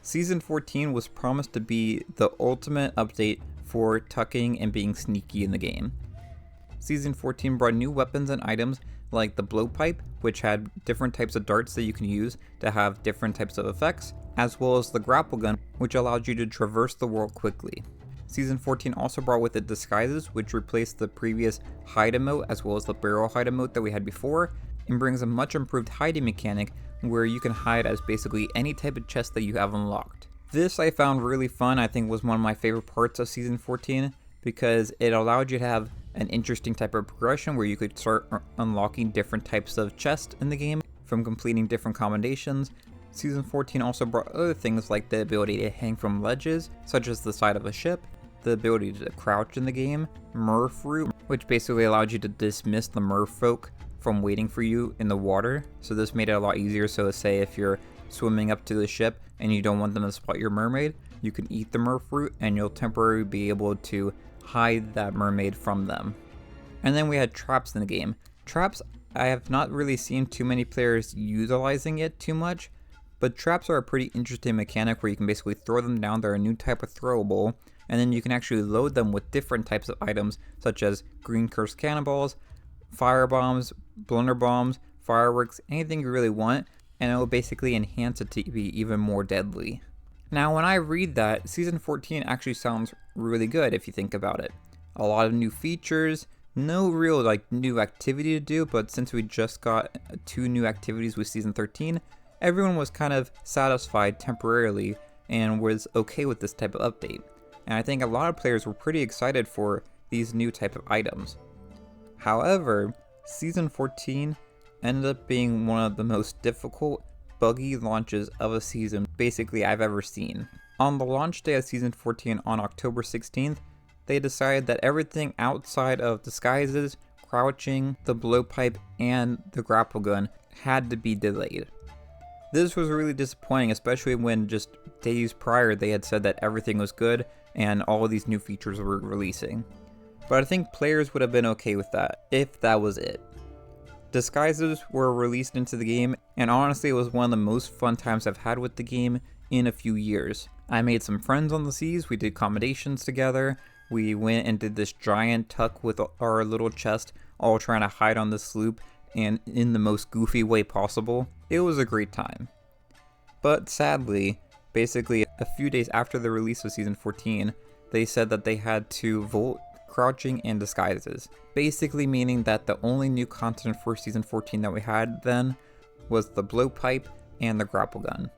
Season 14 was promised to be the ultimate update for tucking and being sneaky in the game. Season 14 brought new weapons and items like the blowpipe, which had different types of darts that you can use to have different types of effects, as well as the grapple gun, which allowed you to traverse the world quickly. Season 14 also brought with it disguises, which replaced the previous hide emote as well as the barrel hide emote that we had before, and brings a much improved hiding mechanic where you can hide as basically any type of chest that you have unlocked. This I found really fun. I think was one of my favorite parts of Season 14 because it allowed you to have an interesting type of progression where you could start unlocking different types of chests in the game from completing different combinations. Season 14 also brought other things like the ability to hang from ledges, such as the side of a ship, the ability to crouch in the game, Merf route, which basically allowed you to dismiss the merfolk from waiting for you in the water. So this made it a lot easier. So say if you're swimming up to the ship and you don't want them to spot your mermaid, you can eat the merf root and you'll temporarily be able to hide that mermaid from them. And then we had traps in the game. Traps, I have not really seen too many players utilizing it too much, but traps are a pretty interesting mechanic where you can basically throw them down. They're a new type of throwable, and then you can actually load them with different types of items such as green cursed cannonballs, fire bombs, blunder bombs, fireworks, anything you really want, and it will basically enhance it to be even more deadly. Now when I read that, Season 14 actually sounds really good if you think about it. A lot of new features, no real new activity to do, but since we just got 2 new activities with Season 13, everyone was kind of satisfied temporarily and was okay with this type of update. And I think a lot of players were pretty excited for these new type of items. However, Season 14 ended up being one of the most difficult, buggy launches of a season basically I've ever seen. On the launch day of Season 14 on October 16th, they decided that everything outside of disguises, crouching, the blowpipe, and the grapple gun had to be delayed. This was really disappointing, especially when just days prior they had said that everything was good and all of these new features were releasing. But I think players would have been okay with that, if that was it. Disguises were released into the game, and honestly it was one of the most fun times I've had with the game in a few years. I made some friends on the seas, we did combinations together, we went and did this giant tuck with our little chest, all trying to hide on the sloop, and in the most goofy way possible. It was a great time. But sadly, basically a few days after the release of Season 14, they said that they had to vote crouching and disguises. Basically meaning that the only new content for Season 14 that we had then was the blowpipe and the grapple gun.